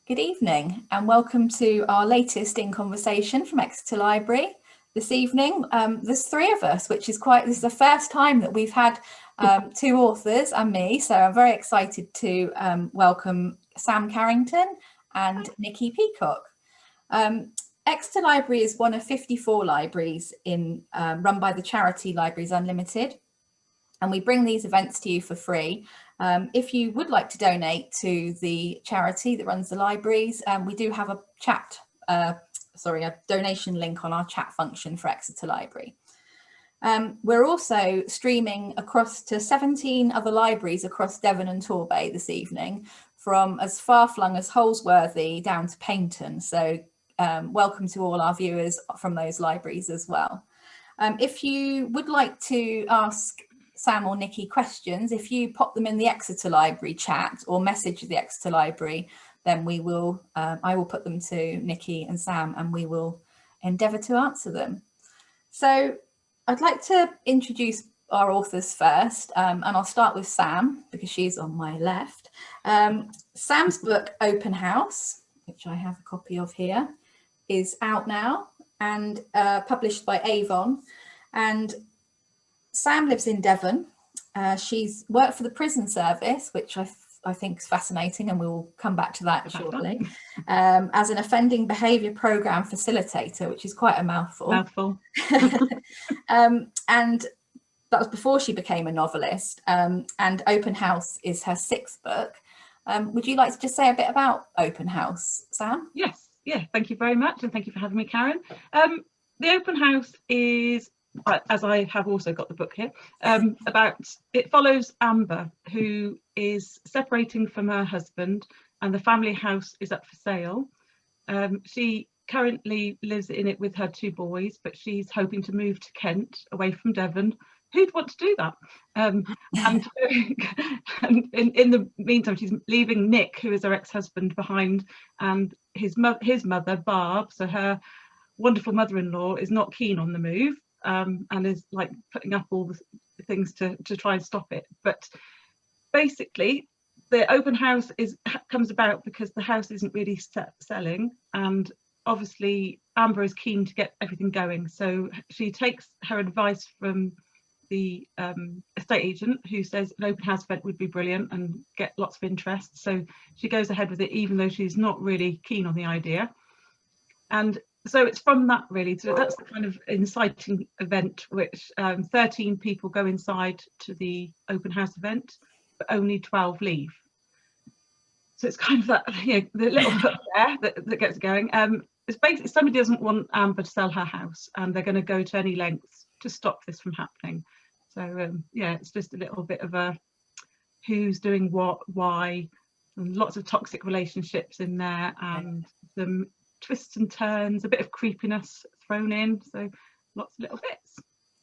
Good evening and welcome to our latest In Conversation from Exeter Library. This evening, there's three of us, which is this is the first time that we've had two authors and me, so I'm very excited to welcome Sam Carrington and Nicky Peacock. Exeter Library is one of 54 libraries run by the charity Libraries Unlimited, and we bring these events to you for free. If you would like to donate to the charity that runs the libraries, we do have a donation link on our chat function for Exeter Library. We're also streaming across to 17 other libraries across Devon and Torbay this evening, from as far-flung as Holsworthy down to Paynton. So welcome to all our viewers from those libraries as well. If you would like to ask Sam or Nicky questions, if you pop them in the Exeter Library chat or message the Exeter Library, then I will put them to Nicky and Sam and we will endeavour to answer them. So I'd like to introduce our authors first, and I'll start with Sam because she's on my left. Sam's book Open House, which I have a copy of here, is out now and published by Avon. And Sam lives in Devon. She's worked for the prison service, which I think is fascinating, and we'll come back to that shortly, as an offending behaviour program facilitator, which is quite a mouthful. And that was before she became a novelist, and Open House is her sixth book. Would you like to just say a bit about Open House, Sam? Yes, thank you very much, and thank you for having me, Karen. The Open House is, as I have also got the book here, it follows Amber, who is separating from her husband and the family house is up for sale. She currently lives in it with her two boys, but she's hoping to move to Kent, away from Devon. Who'd want to do that? And in the meantime, she's leaving Nick, who is her ex-husband, behind, and his mother, Barb, so her wonderful mother-in-law, is not keen on the move. And is like putting up all the things to try and stop it. But basically, the open house comes about because the house isn't really selling, and obviously Amber is keen to get everything going. So she takes her advice from the estate agent, who says an open house event would be brilliant and get lots of interest. So she goes ahead with it, even though she's not really keen on the idea. And so it's from that really, so that's the kind of inciting event, which 13 people go inside to the open house event, but only 12 leave. So it's kind of that, the little hook there that gets going. It's basically somebody doesn't want Amber to sell her house, and they're going to go to any lengths to stop this from happening. So it's just a little bit of a who's doing what, why, and lots of toxic relationships in there, and some twists and turns, a bit of creepiness thrown in, so lots of little bits.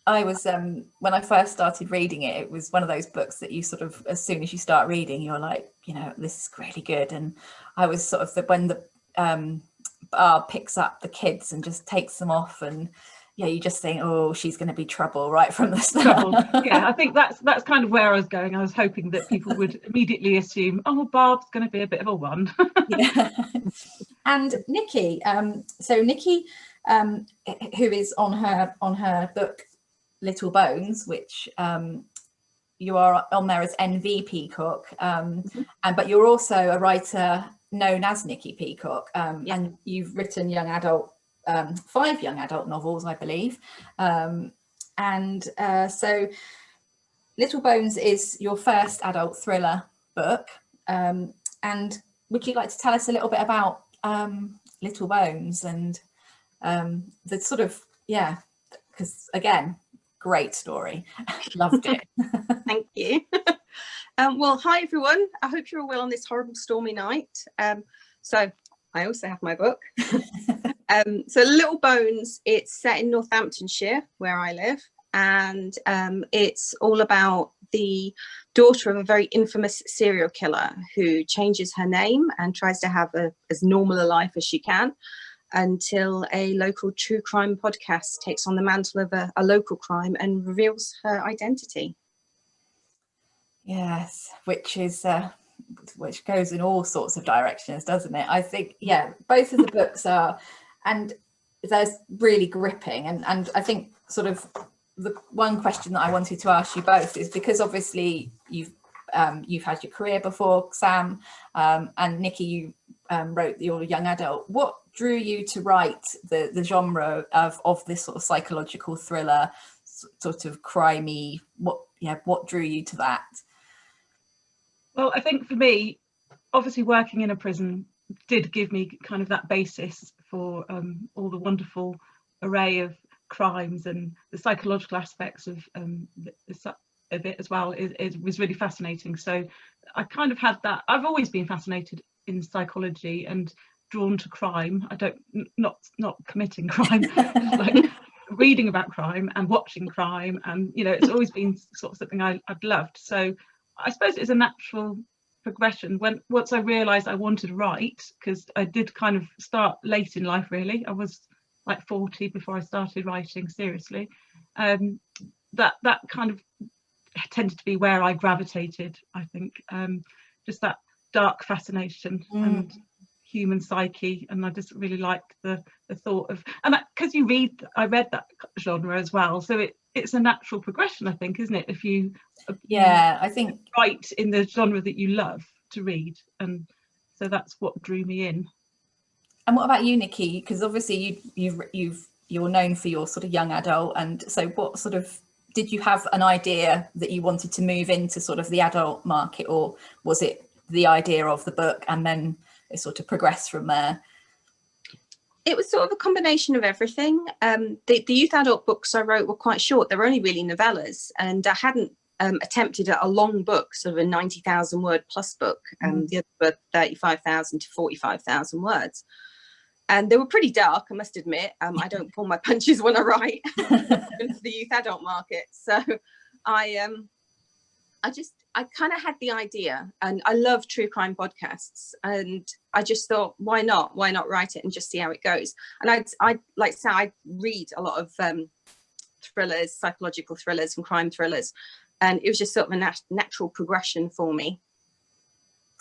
I was when I first started reading it, it was one of those books that you sort of, as soon as you start reading, you're like, this is really good. And I was sort of when the Barb picks up the kids and just takes them off, and you just think, oh, she's going to be trouble right from the start. I think that's kind of where I was going. I was hoping that people would immediately assume, oh, Barb's going to be a bit of a one. And Nicky, so Nicky, who is on her book Little Bones, which you are on there as NV Peacock, but you're also a writer known as Nicky Peacock, and you've written five young adult novels, I believe, so Little Bones is your first adult thriller book, and would you like to tell us a little bit about Little Bones and the sort of, because again, great story. Loved it. Thank you. Well, hi everyone. I hope you're all well on this horrible stormy night. So I also have my book. So Little Bones, it's set in Northamptonshire, where I live, and it's all about the daughter of a very infamous serial killer who changes her name and tries to have as normal a life as she can, until a local true crime podcast takes on the mantle of a local crime and reveals her identity. Yes, which is which goes in all sorts of directions, doesn't it? I think, yeah, both of the books are, and they're really gripping. And I think sort of the one question that I wanted to ask you both is, because obviously you've had your career before, Sam, and Nicky, you wrote your young adult. What drew you to write the genre of this sort of psychological thriller, sort of crimey? What drew you to that? Well, I think for me, obviously working in a prison did give me kind of that basis for all the wonderful array of crimes, and the psychological aspects of it as well was really fascinating. So I kind of had that. I've always been fascinated in psychology and drawn to crime. I don't, not committing crime, like reading about crime and watching crime, and it's always been sort of something I've loved. So I suppose it's a natural progression. Once I realised I wanted to write, because I did kind of start late in life, really. I was like 40 before I started writing seriously. That kind of tended to be where I gravitated, I think. Just that dark fascination and human psyche, and I just really liked the thought of, and because I read that genre as well, so it's a natural progression, I think, isn't it? If you I think write in the genre that you love to read, and so that's what drew me in. And what about you, Nicky? Because obviously you're known for your sort of young adult, and so what sort of, did you have an idea that you wanted to move into sort of the adult market, or was it the idea of the book and then it sort of progressed from there? It was sort of a combination of everything. The youth adult books I wrote were quite short. They were only really novellas, and I hadn't attempted a long book, sort of a 90,000 word plus book. The other were 35,000 to 45,000 words. And they were pretty dark, I must admit. I don't pull my punches when I write into the youth adult market. So I kind of had the idea, and I love true crime podcasts, and I just thought, why not write it and just see how it goes. And I like to say, I read a lot of thrillers, psychological thrillers and crime thrillers, and it was just sort of a natural progression for me.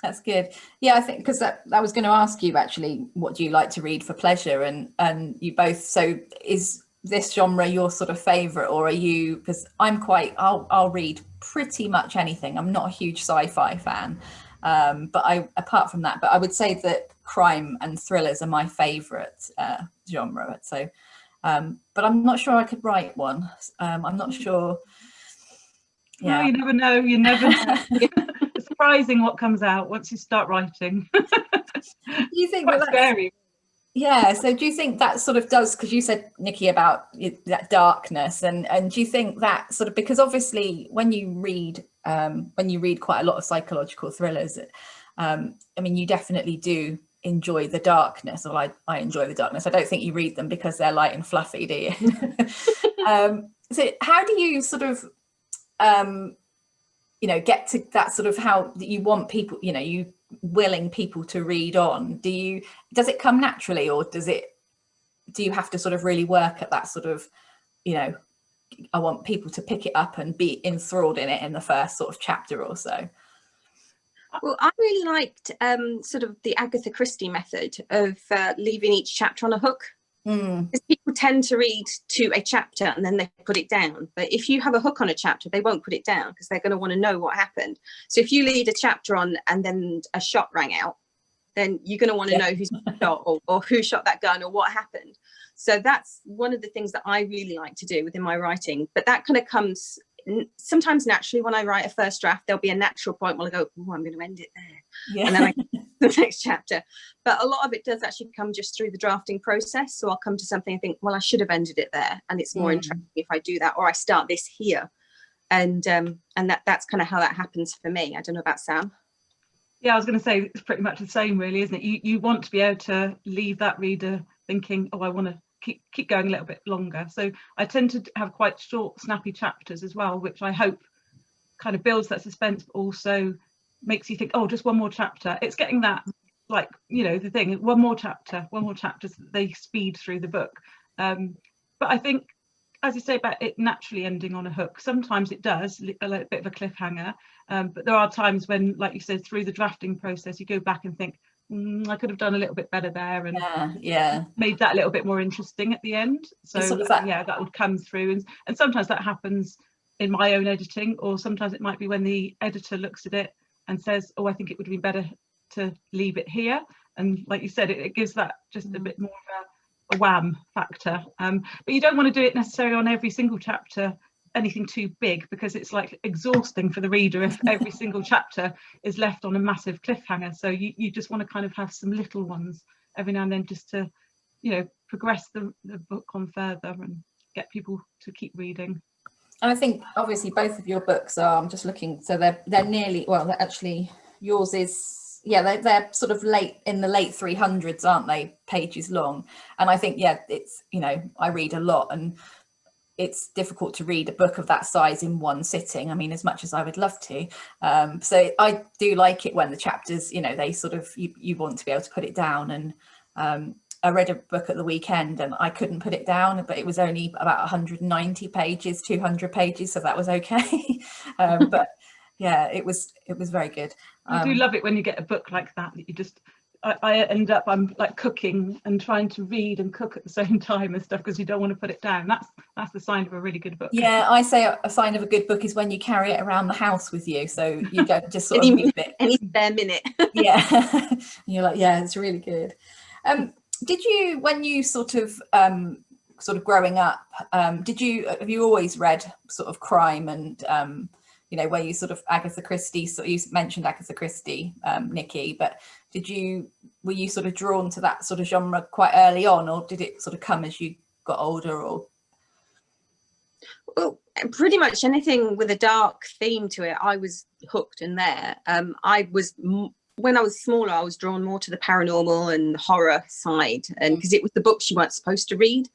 That's good. Yeah, I think, because that was going to ask you actually, what do you like to read for pleasure? And you both, so is this genre your sort of favorite, or are you, because I'll read pretty much anything. I'm not a huge sci-fi fan, but apart from that, but I would say that crime and thrillers are my favorite genre. So but I'm not sure I could write one. I'm not sure. Yeah, no, you never know. It's surprising what comes out once you start writing. Do you think that's scary? Yeah, so do you think that sort of does, because you said, Nicky, about that darkness, and do you think that sort of, because obviously when you read quite a lot of psychological thrillers, I mean, you definitely do enjoy the darkness, or I enjoy the darkness. I don't think you read them because they're light and fluffy, do you? So how do you sort of get to that sort of, how you want people, you willing people to read on? Does it come naturally, or do you have to sort of really work at that sort of, I want people to pick it up and be enthralled in it in the first sort of chapter or so? Well, I really liked sort of the Agatha Christie method of leaving each chapter on a hook. Because people tend to read to a chapter and then they put it down, but if you have a hook on a chapter, they won't put it down because they're going to want to know what happened. So if you lead a chapter on and then a shot rang out, then you're going to want to know who's shot, or who shot that gun, or what happened. So that's one of the things that I really like to do within my writing, but that kind of comes sometimes naturally. When I write a first draft, there'll be a natural point where I go, oh, I'm going to end it there, and then I the next chapter. But a lot of it does actually come just through the drafting process. So I'll come to something and think, well, I should have ended it there, and it's more interesting if I do that, or I start this here, and that's kind of how that happens for me. I don't know about Sam. Yeah, I was going to say, it's pretty much the same, really, isn't it? You want to be able to leave that reader thinking, oh, I want to keep going a little bit longer. So I tend to have quite short, snappy chapters as well, which I hope kind of builds that suspense, but also makes you think, oh, just one more chapter. It's getting that, like, the thing, one more chapter, so they speed through the book. But I think as you say about it naturally ending on a hook, sometimes it does, a little bit of a cliffhanger, but there are times when, like you said, through the drafting process, you go back and think, I could have done a little bit better there, and made that a little bit more interesting at the end. So sort of that would come through, and sometimes that happens in my own editing, or sometimes it might be when the editor looks at it and says, oh, I think it would be better to leave it here. And like you said, it gives that just a bit more of a wham factor, but you don't want to do it necessarily on every single chapter, anything too big, because it's like exhausting for the reader if every single chapter is left on a massive cliffhanger. So you just want to kind of have some little ones every now and then, just to, you know, progress the book on further and get people to keep reading. And I think obviously both of your books are, I'm just looking, so they're nearly, well, they're actually, yours is, yeah, they're sort of late 300s, aren't they, pages long. And I think, yeah, it's, you know, I read a lot, and it's difficult to read a book of that size in one sitting. I mean, as much as I would love to. So I do like it when the chapters, you know, they sort of, you want to be able to put it down. And I read a book at the weekend and I couldn't put it down, but it was only about 190 pages, 200 pages. So that was okay. But yeah, it was very good. I do love it when you get a book like that you just, I end up, I'm like cooking and trying to read and cook at the same time and stuff, because you don't want to put it down. That's the sign of a really good book. Yeah, I say a sign of a good book is when you carry it around the house with you, so you don't just sort of move it any spare minute. Yeah. And you're like, yeah, it's really good. Did you, when you sort of growing up, have you always read sort of crime and you know, where you sort of Agatha Christie, so you mentioned Agatha Christie, Nicky, but were you sort of drawn to that sort of genre quite early on, or did it sort of come as you got older? Or well, pretty much anything with a dark theme to it, I was hooked in there. When I was smaller, I was drawn more to the paranormal and horror side, and because it was the books you weren't supposed to read,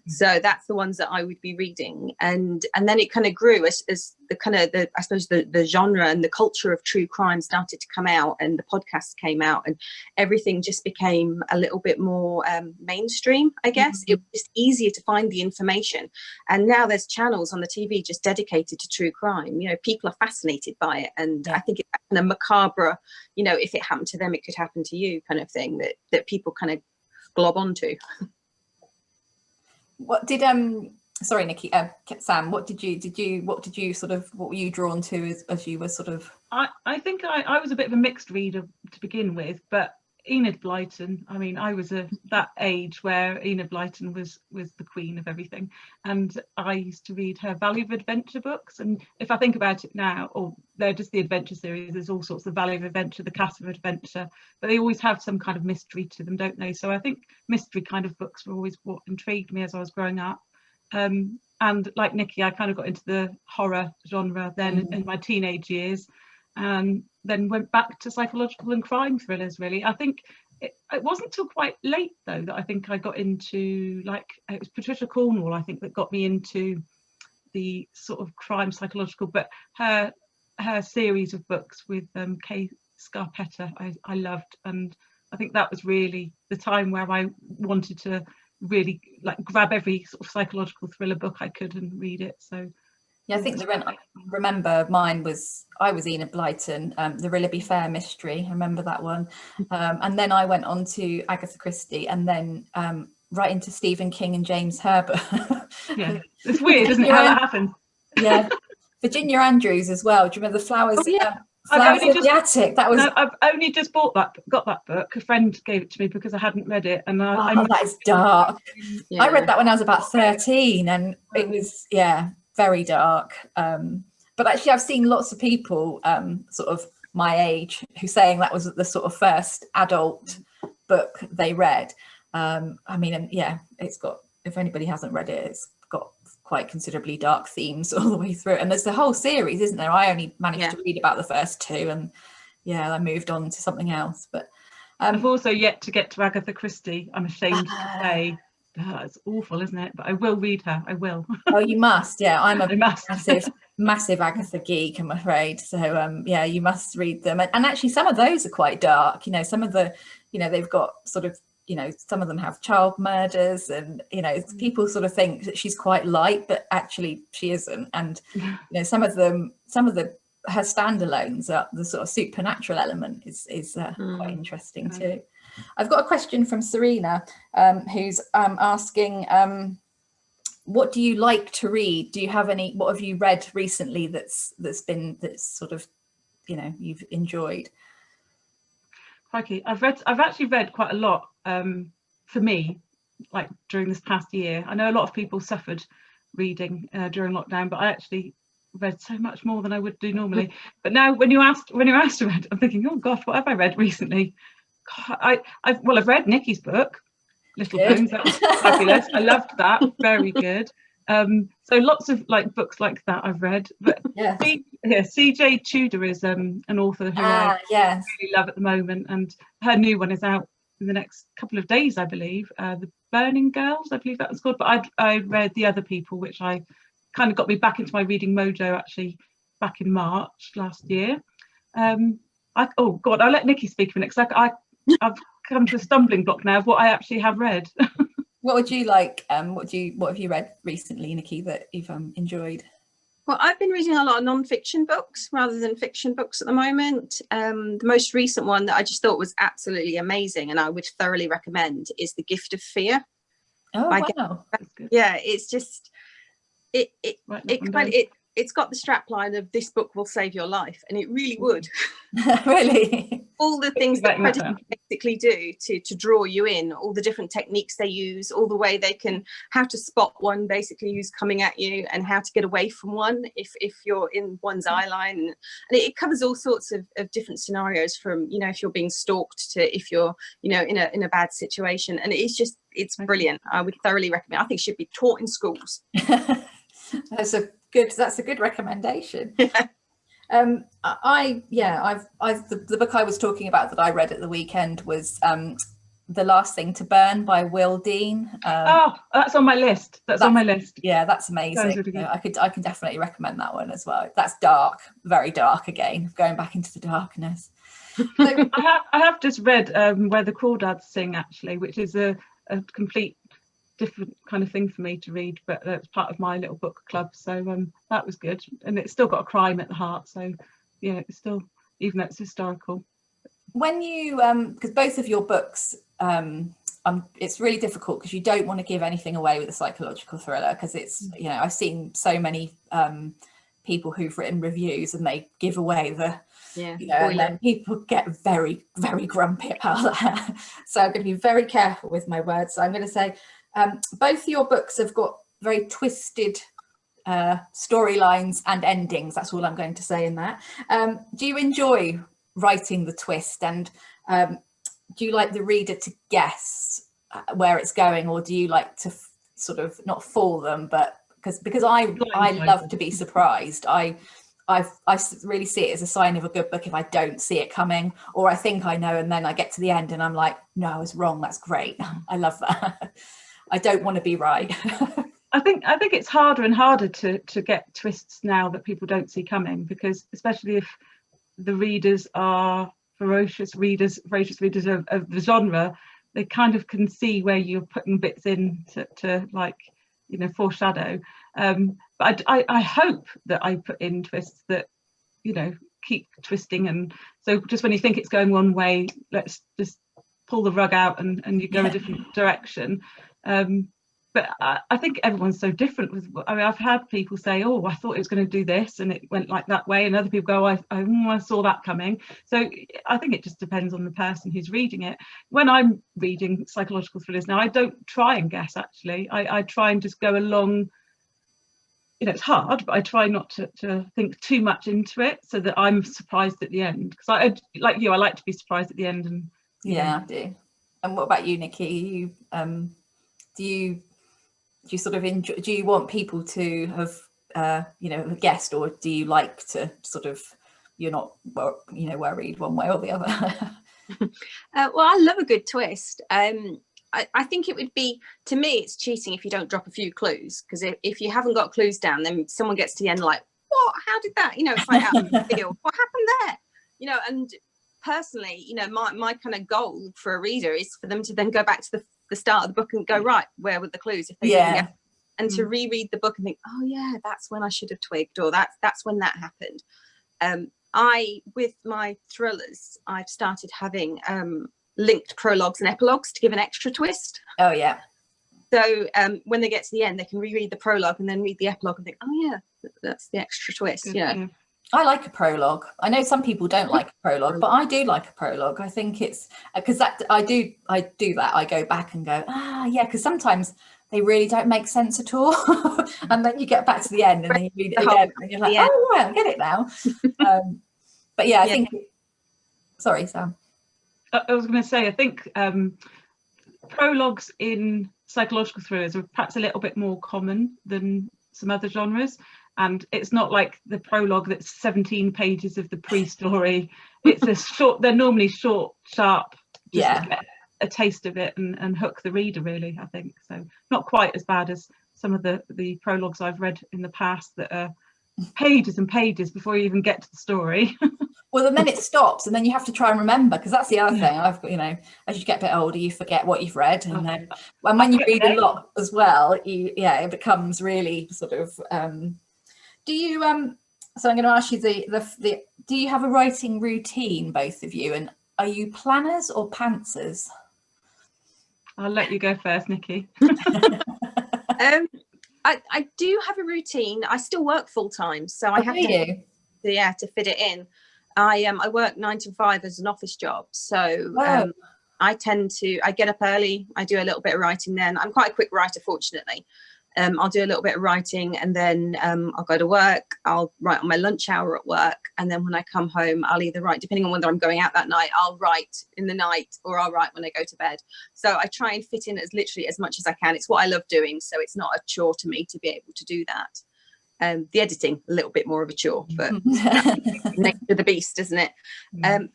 so that's the ones that I would be reading, and then it kind of grew as the kind of I suppose the genre and the culture of true crime started to come out, and the podcasts came out, and everything just became a little bit more mainstream, I guess. It was just easier to find the information, and now there's channels on the TV just dedicated to true crime. You know, people are fascinated by it, and I think it's kind of macabre, you know, if it happened to them, it could happen to you, kind of thing, that people kind of glob onto. What did sorry, Nicky, Sam, what were you drawn to as you were sort of? I think I was a bit of a mixed reader to begin with, but Enid Blyton, I mean, I was that age where Enid Blyton was the queen of everything, and I used to read her Valley of Adventure books. And if I think about it now, or they're just the adventure series, there's all sorts of Valley of Adventure, the Castle of Adventure, but they always have some kind of mystery to them, don't they? So I think mystery kind of books were always what intrigued me as I was growing up. And like Nicky, I kind of got into the horror genre then in my teenage years, and then went back to psychological and crime thrillers, really. I think it wasn't till quite late, though, that I think I got into, like, it was Patricia Cornwall, I think, that got me into the sort of crime psychological, but her series of books with Kay Scarpetta I loved, and I think that was really the time where I wanted to really like grab every sort of psychological thriller book I could and read it. So yeah, I think I remember mine was, I was Enid Blyton, the Willoughby Fair mystery. I remember that one. And then I went on to Agatha Christie, and then right into Stephen King and James Herbert. Yeah, it's weird, isn't it, how that happens? Yeah, Virginia Andrews as well. Do you remember the Flowers? Oh, yeah. Flowers in the Attic. That was. No, I've only just got that book. A friend gave it to me because I hadn't read it, and that is dark. Yeah. I read that when I was about 13, and it was very dark. But actually, I've seen lots of people sort of my age who saying that was the sort of first adult book they read. I mean, it's got, if anybody hasn't read it, it's got quite considerably dark themes all the way through, and there's the whole series, isn't there? I only managed to read about the first two, and I moved on to something else. But I've also yet to get to Agatha Christie. I'm ashamed to say. It's awful, isn't it? But I will read her. I will. Oh, you must. Yeah, I'm a massive Agatha geek, I'm afraid. So you must read them. And actually, some of those are quite dark. You know, some of the, they've got sort of you know, some of them have child murders, and you know, people sort of think that she's quite light, but actually she isn't. And you know, some of her standalones, are the sort of supernatural element is quite interesting too. I've got a question from Serena, who's asking, what do you like to read? Do you have any? What have you read recently that's sort of, you know, you've enjoyed? Crikey, I've actually read quite a lot, for me, like during this past year. I know a lot of people suffered reading during lockdown, but I actually read so much more than I would do normally. But now when you're asked to read, I'm thinking, oh gosh, what have I read recently? God, I've read Nicky's book, Little Bones. That was fabulous. I loved that. Very good. So lots of like books like that I've read. But CJ Tudor is an author who I really love at the moment, and her new one is out in the next couple of days, I believe. The Burning Girls, I believe that was called. But I read The Other People, which I kind of got me back into my reading mojo actually back in March last year. Oh God, I'll let Nicky speak a minute, because I've come to a stumbling block now of what I actually have read. What would you like? What have you read recently, Nicky, that you've enjoyed? Well, I've been reading a lot of non-fiction books rather than fiction books at the moment. The most recent one that I just thought was absolutely amazing and I would thoroughly recommend is The Gift of Fear. Oh, wow. Yeah, it's just it's got the strapline of "This book will save your life," and it really would. Really? All the things that predators basically do to draw you in, all the different techniques they use, all the way they can, how to spot one basically who's coming at you, and how to get away from one if you're in one's eye line. And it covers all sorts of different scenarios, from, you know, if you're being stalked to if you're, you know, in a bad situation. And it's brilliant. I would thoroughly recommend. I think it should be taught in schools. That's a good recommendation. The book I was talking about that I read at the weekend was The Last Thing to Burn by Will Dean. That's on my list. That's on my list. Yeah, that's amazing. Really, I can definitely recommend that one as well. That's dark, very dark again, going back into the darkness. So, I have just read Where the Crawdads Sing, actually, which is a complete different kind of thing for me to read, but it's part of my little book club, so that was good, and it's still got a crime at the heart, so yeah, it's still, even though it's historical. When you because both of your books, it's really difficult because you don't want to give anything away with a psychological thriller, because it's, you know, I've seen so many people who've written reviews and they give away and then people get very, very grumpy about that. So I'm going to be very careful with my words. So I'm going to say both your books have got very twisted storylines and endings. That's all I'm going to say in that. Do you enjoy writing the twist, and do you like the reader to guess where it's going, or do you like to sort of not fool them, but because I love to be surprised. I really see it as a sign of a good book if I don't see it coming, or I think I know and then I get to the end and I'm like, no, I was wrong. That's great. I love that. I don't want to be right. I think it's harder and harder to get twists now that people don't see coming, because especially if the readers are ferocious readers of the genre, they kind of can see where you're putting bits in to like, you know, foreshadow. But I hope that I put in twists that, you know, keep twisting, and so just when you think it's going one way, let's just pull the rug out and you go a different direction. But I think everyone's so different. I've had people say, oh, I thought it was going to do this and it went like that way, and other people go, I saw that coming. So I think it just depends on the person who's reading it. When I'm reading psychological thrillers now, I don't try and guess, actually. I try and just go along. You know, it's hard, but I try not to think too much into it, so that I'm surprised at the end, because I like you, I like to be surprised at the end. And I do. And what about you, Nicky? Do you sort of enjoy, do you want people to have guessed, or do you like to sort of, you're not worried one way or the other? Well, I love a good twist. I think it would be, to me, it's cheating if you don't drop a few clues, because if you haven't got clues down, then someone gets to the end like, what, how did that, it's like out of the field, what happened there, and personally, you know, my kind of goal for a reader is for them to then go back to the start of the book and go, right, where were the clues if they didn't get, and to reread the book and think, oh yeah, that's when I should have twigged, or that's when that happened. With my thrillers, I've started having linked prologues and epilogues to give an extra twist. Oh yeah. So when they get to the end, they can reread the prologue and then read the epilogue and think, oh yeah, that's the extra twist. Good, Yeah. yeah. I like a prologue. I know some people don't like a prologue, but I do like a prologue. I think it's because that I do that. I go back and go, yeah, because sometimes they really don't make sense at all. And then you get back to the end and then you read it again and you're like, oh right, I get it now. But yeah, I think, sorry, Sam. I was going to say, I think prologues in psychological thrillers are perhaps a little bit more common than some other genres. And it's not like the prologue that's 17 pages of the pre-story. It's a short, they're normally short, sharp, just to get a taste of it and hook the reader, really, I think. So not quite as bad as some of the prologues I've read in the past that are pages and pages before you even get to the story. Well, and then it stops, and then you have to try and remember, because that's the other thing. I've got, you know, as you get a bit older, you forget what you've read, and then when you read a lot as well, it becomes really sort of. Do you So I'm going to ask you the. Do you have a writing routine, both of you, and are you planners or pantsers? I'll let you go first, Nicky. I do have a routine. I still work full time, so I have to fit it in. I work 9 to 5 as an office job, so I get up early. I do a little bit of writing then. I'm quite a quick writer, fortunately. I'll do a little bit of writing and then I'll go to work. I'll write on my lunch hour at work, and then when I come home, I'll either write, depending on whether I'm going out that night, I'll write in the night, or I'll write when I go to bed. So I try and fit in as literally as much as I can. It's what I love doing, so it's not a chore to me to be able to do that. The editing, a little bit more of a chore, but next to the beast, isn't it?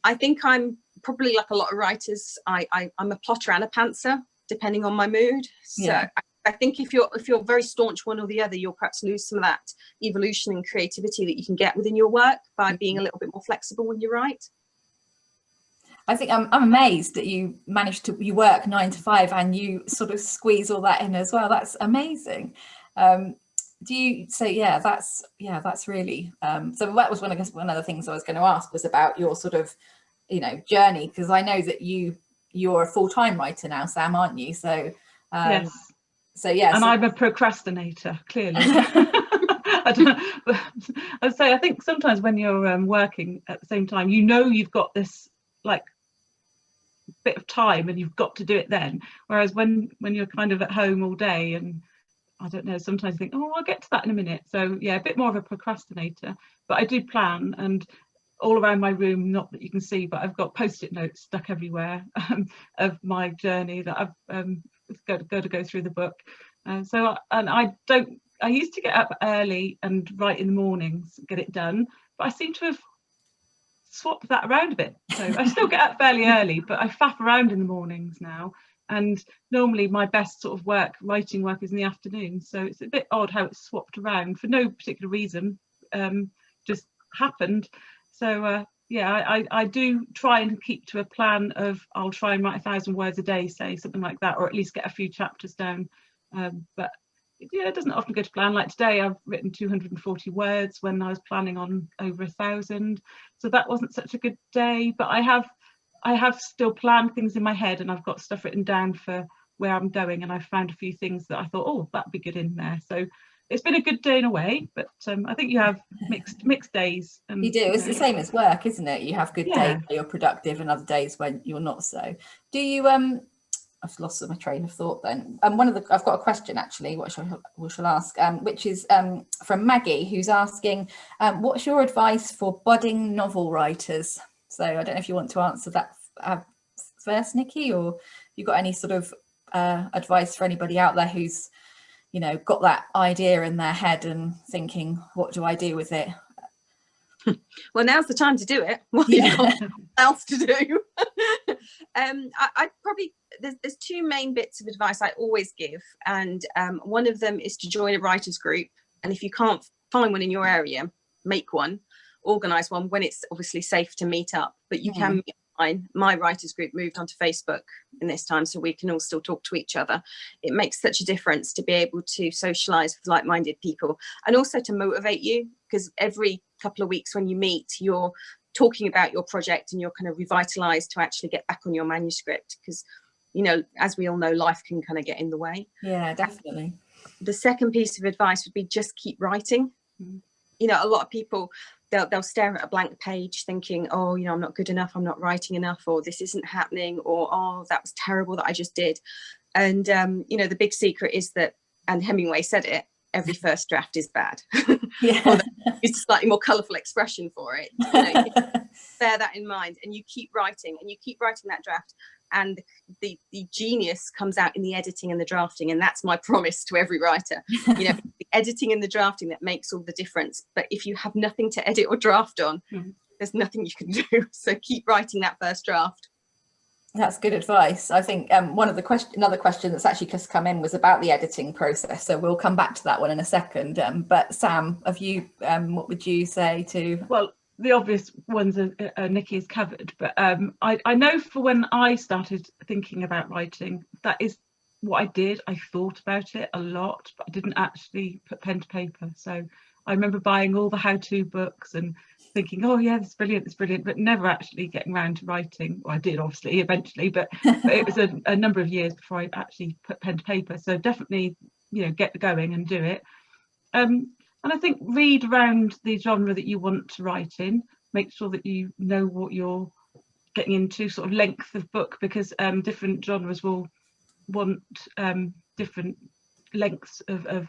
I think I'm probably like a lot of writers. I'm a plotter and a pantser, depending on my mood. So I think if you're very staunch one or the other, you'll perhaps lose some of that evolution and creativity that you can get within your work by being a little bit more flexible when you write. I think I'm amazed that you managed to, you work 9 to 5 and you sort of squeeze all that in as well. That's amazing. That's really so that was one of the things I was going to ask was about your sort of, you know, journey, because I know that you're a full-time writer now, Sam, aren't you? So yes. So yes, and I'm a procrastinator, clearly. I think sometimes when you're working at the same time, you know you've got this like bit of time and you've got to do it then. Whereas when you're kind of at home all day, and I don't know, sometimes I think, oh, I'll get to that in a minute. So yeah, a bit more of a procrastinator, but I do plan, and all around my room, not that you can see, but I've got post-it notes stuck everywhere of my journey that I've got to go through the book. I used to get up early and write in the mornings, get it done, but I seem to have swapped that around a bit. So I still get up fairly early, but I faff around in the mornings now. And normally my best sort of writing work is in the afternoon. So it's a bit odd how it's swapped around for no particular reason, just happened. So I do try and keep to a plan of I'll try and write 1,000 words a day, say something like that, or at least get a few chapters down. But yeah, it doesn't often go to plan. Like today, I've written 240 words when I was planning on over 1,000. So that wasn't such a good day. But I have still planned things in my head, and I've got stuff written down for where I'm going, and I've found a few things that I thought, oh, that'd be good in there. So it's been a good day in a way, but I think you have mixed days. And, you do. It's the same as work, isn't it? You have good days where you're productive and other days when you're not so. Do you? I've lost my train of thought then. I've got a question actually, which I shall ask, which is from Maggie, who's asking, what's your advice for budding novel writers? So I don't know if you want to answer that first, Nicky, or you got any sort of advice for anybody out there who's, you know, got that idea in their head and thinking, what do I do with it? Well, now's the time to do it. What you've got else to do. I probably there's two main bits of advice I always give, and one of them is to join a writers group. And if you can't find one in your area, make one. organise one when it's obviously safe to meet up, but you can meet online. My writers group moved onto Facebook in this time, so we can all still talk to each other. It makes such a difference to be able to socialise with like-minded people, and also to motivate you, because every couple of weeks when you meet, you're talking about your project and you're kind of revitalised to actually get back on your manuscript, because, you know, as we all know, life can kind of get in the way. Yeah, definitely. The second piece of advice would be just keep writing. You know, a lot of people, they'll stare at a blank page thinking, oh, you know, I'm not good enough, I'm not writing enough, or this isn't happening, or oh, that was terrible that I just did. And you know, the big secret is that, and Hemingway said it, every first draft is bad. Yeah. It's a slightly more colourful expression for it. You know, bear that in mind, and you keep writing, and you keep writing that draft, and the genius comes out in the editing and the drafting. And that's my promise to every writer. You know, the editing and the drafting that makes all the difference. But if you have nothing to edit or draft on, there's nothing you can do. So keep writing that first draft. That's good advice. I think another question that's actually just come in was about the editing process. So we'll come back to that one in a second. But Sam, have you, what would you say to? Well, the obvious ones Nicky has covered, but I know for when I started thinking about writing, that is what I did. I thought about it a lot, but I didn't actually put pen to paper. So I remember buying all the how-to books and thinking, oh yeah, it's brilliant, but never actually getting around to writing. Well, I did obviously eventually, but it was a number of years before I actually put pen to paper. So definitely, you know, get going and do it. And I think read around the genre that you want to write in, make sure that you know what you're getting into, sort of length of book, because different genres will want different lengths of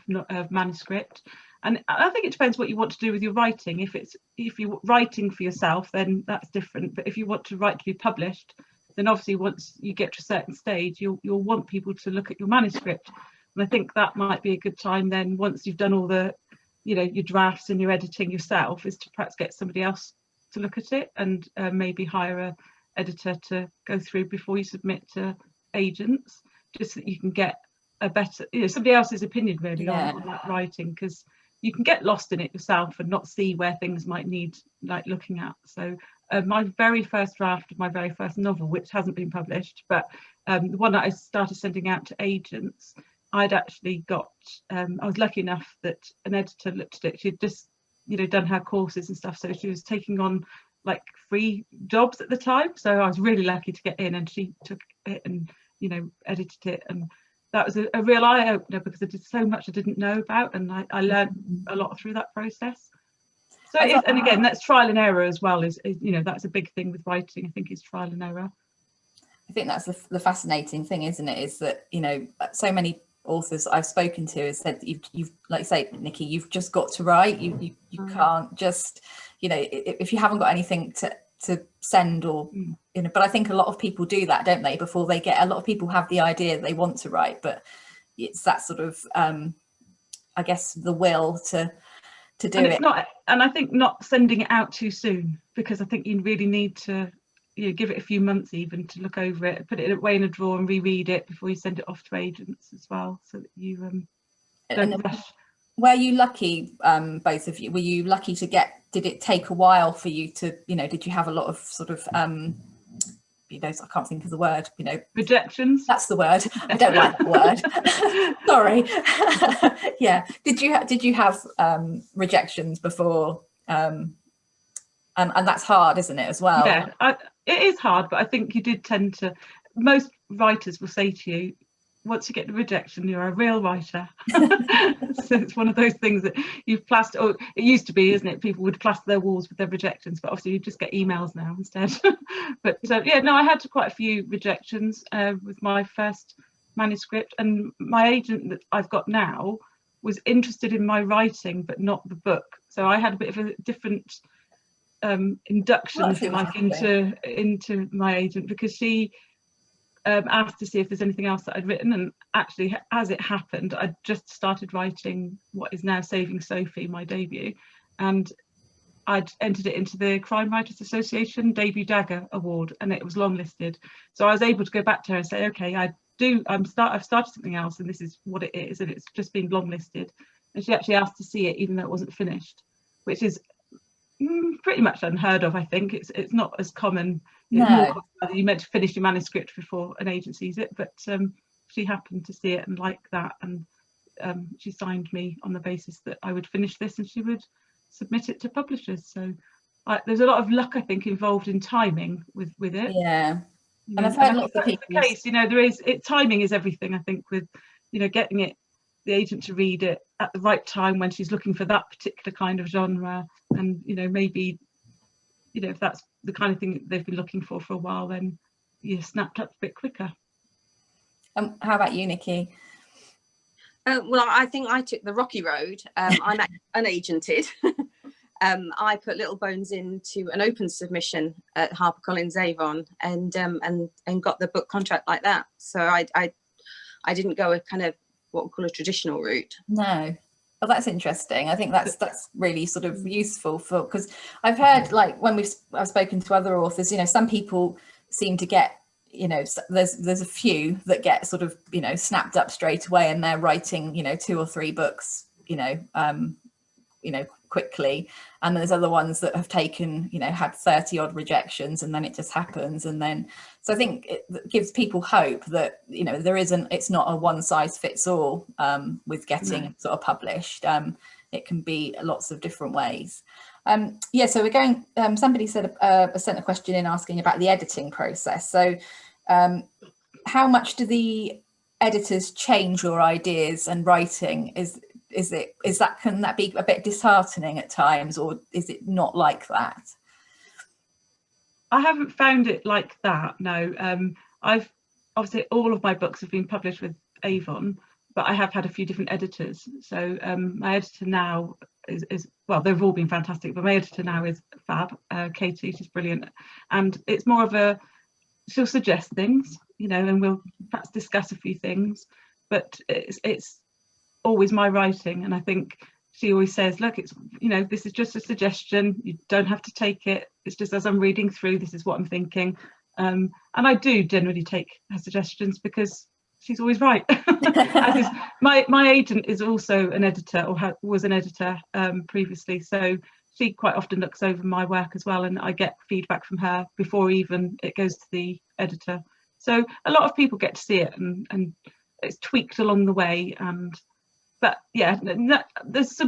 manuscript. And I think it depends what you want to do with your writing. If you're writing for yourself, then that's different. But if you want to write to be published, then obviously once you get to a certain stage, you'll want people to look at your manuscript. And I think that might be a good time then, once you've done all the, you know, your drafts and your editing yourself, is to perhaps get somebody else to look at it, and maybe hire a editor to go through before you submit to agents, just so that you can get a better, you know, somebody else's opinion really on that writing, because you can get lost in it yourself and not see where things might need like looking at. So my very first draft of my very first novel, which hasn't been published, but the one that I started sending out to agents, I'd actually got, I was lucky enough that an editor looked at it. She'd just, you know, done her courses and stuff, so she was taking on like free jobs at the time. So I was really lucky to get in, and she took it and, you know, edited it, and that was a real eye-opener, because I did so much I didn't know about, and I learned a lot through that process. So it is, and again, that's trial and error as well, is, you know, that's a big thing with writing, I think, is trial and error. I think that's the fascinating thing, isn't it, is that, you know, so many authors I've spoken to has said that you've like you say, Nicky, you've just got to write. You can't just, you know, if you haven't got anything to send, or you know. But I think a lot of people do that, don't they, before they get, a lot of people have the idea they want to write, but it's that sort of I guess the will to do it. And I think not sending it out too soon, because I think you really need to, you know, give it a few months even to look over it, put it away in a drawer and reread it before you send it off to agents as well, so that you don't rush. Were you lucky, both of you, were you lucky to get, did it take a while for you to, you know, did you have a lot of sort of you know, I can't think of the word, you know, rejections? That's the word. I don't like the word. Sorry. Yeah. Did you have rejections before? And that's hard, isn't it, as well? Yeah, it is hard, but I think you did tend to, most writers will say to you, once you get the rejection, you're a real writer. So it's one of those things that you've plastered, or it used to be, isn't it? People would plaster their walls with their rejections, but obviously you just get emails now instead. But so yeah, no, I had quite a few rejections with my first manuscript, and my agent that I've got now was interested in my writing, but not the book. So I had a bit of a different induction, if you like, into my agent, because she asked to see if there's anything else that I'd written, and actually, as it happened, I'd just started writing what is now Saving Sophie, my debut, and I'd entered it into the Crime Writers Association Debut Dagger Award, and it was longlisted. So I was able to go back to her and say, okay, I've started something else, and this is what it is, and it's just been longlisted. And she actually asked to see it, even though it wasn't finished, which is pretty much unheard of. I think it's not as common. No. It's more common, you meant to finish your manuscript before an agent sees it, but she happened to see it and like that, and she signed me on the basis that I would finish this and she would submit it to publishers. So there's a lot of luck, I think, involved in timing with it. Yeah. And I've heard lots of people. The case, there is timing is everything. I think with getting the agent to read it at the right time when she's looking for that particular kind of genre, and maybe if that's the kind of thing that they've been looking for a while, then you're snapped up a bit quicker. How about you, Nicky? Well, I think I took the rocky road. I'm unagented. I put Little Bones into an open submission at HarperCollins Avon, and got the book contract like that. So I didn't go a kind of what we call a traditional route. No. Well, that's interesting. I think that's really sort of useful because I've heard, like, when I've spoken to other authors, some people seem to get, there's a few that get sort of, snapped up straight away, and they're writing, 2 or 3 books, quickly, and there's other ones that have taken, had 30 odd rejections, and then it just happens. And then, so I think it gives people hope that, it's not a one size fits all with getting sort of published. It can be lots of different ways. So we're going, somebody said, sent a question in asking about the editing process. So how much do the editors change your ideas and writing? Can that be a bit disheartening at times, or is it not like that? I haven't found it like that, no. I've obviously, all of my books have been published with Avon, but I have had a few different editors. So my editor now is well, they've all been fantastic, but my editor now is fab. Katie, she's brilliant, and it's more of she'll suggest things, and we'll perhaps discuss a few things, but it's always my writing. And I think she always says, look, it's, this is just a suggestion, you don't have to take it, it's just as I'm reading through, this is what I'm thinking. And I do generally take her suggestions because she's always right. As is, my agent is also an editor, or was an editor previously, so she quite often looks over my work as well, and I get feedback from her before even it goes to the editor. So a lot of people get to see it, and it's tweaked along the way. But yeah, there's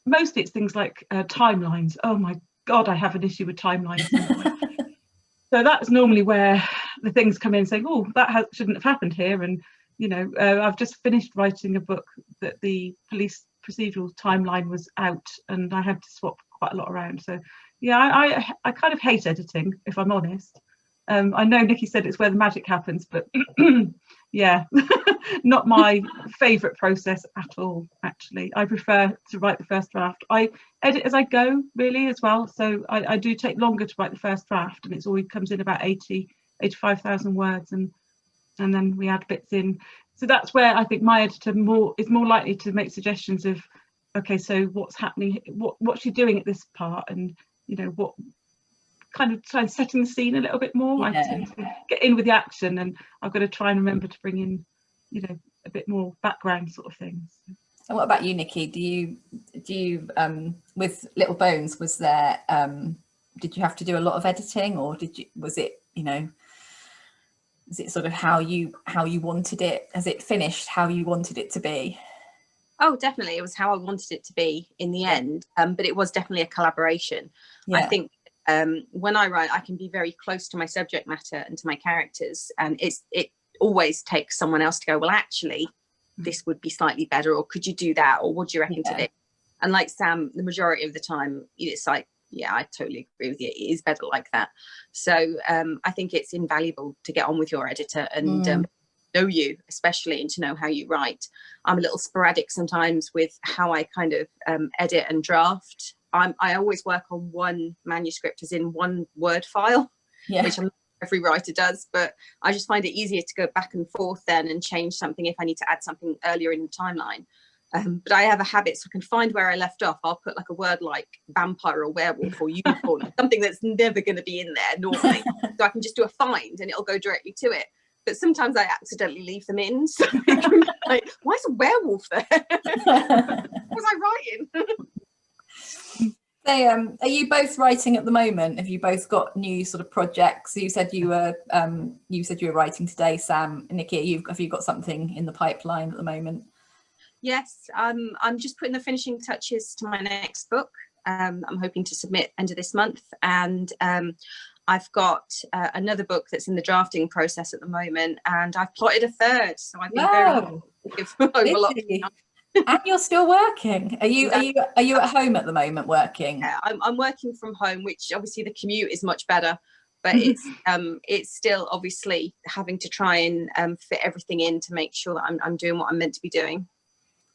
mostly it's things like timelines. Oh my God, I have an issue with timelines. So that's normally where the things come in saying, oh, that shouldn't have happened here. And, I've just finished writing a book that the police procedural timeline was out, and I had to swap quite a lot around. So yeah, I kind of hate editing, if I'm honest. I know Nicky said it's where the magic happens, but yeah, not my favourite process at all, actually. I prefer to write the first draft. I edit as I go, really, as well. So I do take longer to write the first draft, and it's always comes in about 85,000 words, and then we add bits in. So that's where I think my editor is more likely to make suggestions of, okay, so what's happening, what's she doing at this part, and what kind of try and setting the scene a little bit more. I tend to get in with the action, and I've got to try and remember to bring in a bit more background sort of things. And what about you, Nicky? Do you with Little Bones, was there did you have to do a lot of editing, or was it sort of how you wanted it? Has it finished how you wanted it to be? Oh, definitely, it was how I wanted it to be in the end, but it was definitely a collaboration. I think when I write, I can be very close to my subject matter and to my characters, and it always takes someone else to go, well, actually, this would be slightly better, or could you do that, or what do you reckon to this? And like Sam, the majority of the time, it's like, yeah, I totally agree with you, it is better like that. So I think it's invaluable to get on with your editor and know you, especially, and to know how you write. I'm a little sporadic sometimes with how I kind of edit and draft. I always work on one manuscript, as in one Word file, which every writer does, but I just find it easier to go back and forth then and change something if I need to add something earlier in the timeline. But I have a habit, so I can find where I left off. I'll put like a word like vampire or werewolf or unicorn, something that's never going to be in there normally. So I can just do a find and it'll go directly to it. But sometimes I accidentally leave them in. So it can be like, why is a werewolf there? What was I writing? Are you both writing at the moment? Have you both got new sort of projects? You said you were writing today, Sam. Nicky, have you got something in the pipeline at the moment? Yes, I'm just putting the finishing touches to my next book. I'm hoping to submit end of this month, and I've got another book that's in the drafting process at the moment, and I've plotted a third. So I've been very busy. And you're still working. Are you at home at the moment working? Yeah, I'm working from home, which obviously the commute is much better, but it's still obviously having to try and fit everything in to make sure that I'm doing what I'm meant to be doing.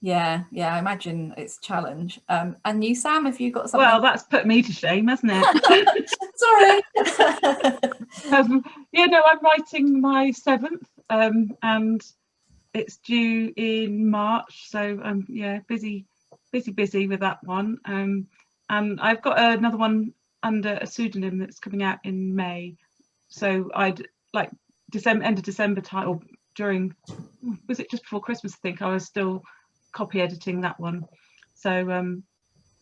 Yeah, I imagine it's a challenge. And you, Sam, have you got something? Well, that's put me to shame, hasn't it? Sorry. Yeah, no, I'm writing my 7th, and it's due in March, so I'm busy with that one. And I've got another one under a pseudonym that's coming out in May. So I'd like end of December title during, was it just before Christmas? I think I was still copy editing that one, so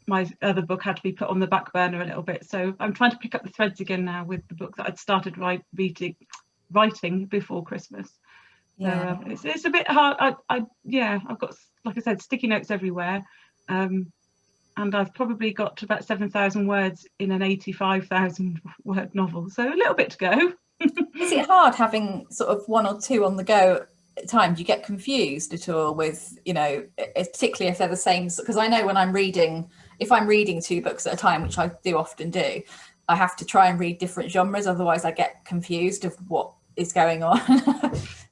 my other book had to be put on the back burner a little bit, so I'm trying to pick up the threads again now with the book that I'd started writing before Christmas. So it's a bit hard. I've got, like I said, sticky notes everywhere, and I've probably got to about 7,000 words in an 85,000 word novel, so a little bit to go. Is it hard having sort of one or two on the go at a time? Do you get confused at all with, particularly if they're the same? Because I know when if I'm reading 2 books at a time, which I do often do, I have to try and read different genres, otherwise I get confused of what is going on.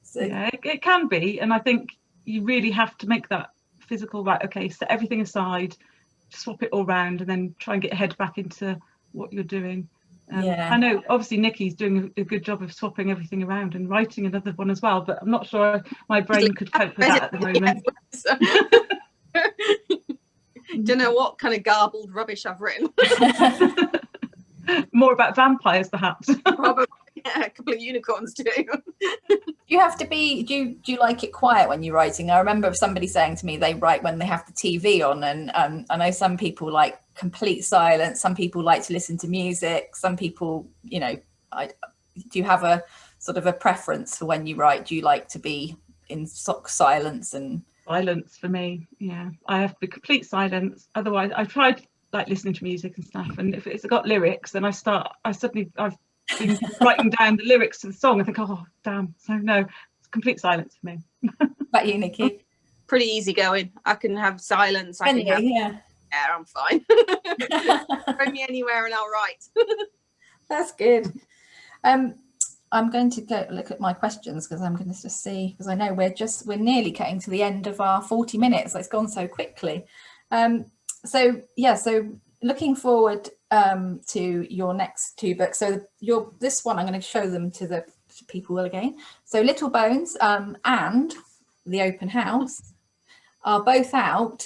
So, yeah, it can be, and I think you really have to make that physical, right, okay, set everything aside, swap it all around, and then try and get your head back into what you're doing. I know obviously Nicky's doing a good job of swapping everything around and writing another one as well, but I'm not sure my brain could cope with that at the moment. Don't know what kind of garbled rubbish I've written. More about vampires, perhaps. Probably, yeah, a couple of unicorns too. Do you like it quiet when you're writing? I remember somebody saying to me they write when they have the TV on, and I know some people like complete silence, some people like to listen to music, some people, do you have a sort of a preference for when you write? Do you like to be in silence? And silence for me, yeah, I have to be complete silence. Otherwise, I've tried like listening to music and stuff, and if it's got lyrics, then I've been writing down the lyrics to the song. I think, oh damn, so no, it's complete silence for me. About you, Nicky? Pretty easy going. I can have silence. Yeah, I'm fine. Bring me anywhere and I'll write. That's good. I'm going to go look at my questions, because I'm going to just see, because I know we're nearly getting to the end of our 40 minutes. It's gone so quickly. So looking forward to your next 2 books. So this one, I'm going to show them to people again. So Little Bones and The Open House are both out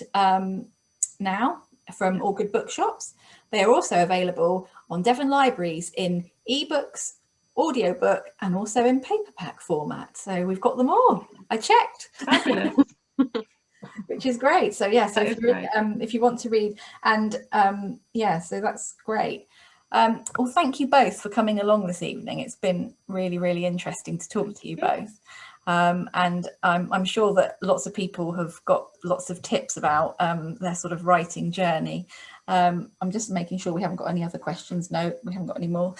now from all good bookshops. They are also available on Devon libraries in ebooks, audiobook, and also in paperback format. So we've got them all. I checked. Fabulous. Which is great. So if you want to read, and so that's great. Well, thank you both for coming along this evening. It's been really, really interesting to talk to you both. And I'm sure that lots of people have got lots of tips about their sort of writing journey. I'm just making sure we haven't got any other questions. No, we haven't got any more.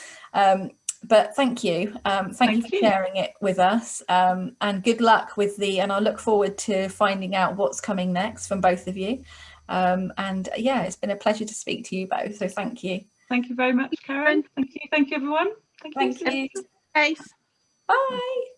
But thank you. Thank you for sharing it with us, and good luck with and I'll look forward to finding out what's coming next from both of you. It's been a pleasure to speak to you both. So thank you. Thank you very much, Karen. Thank you everyone. Thank you. Safe. Bye.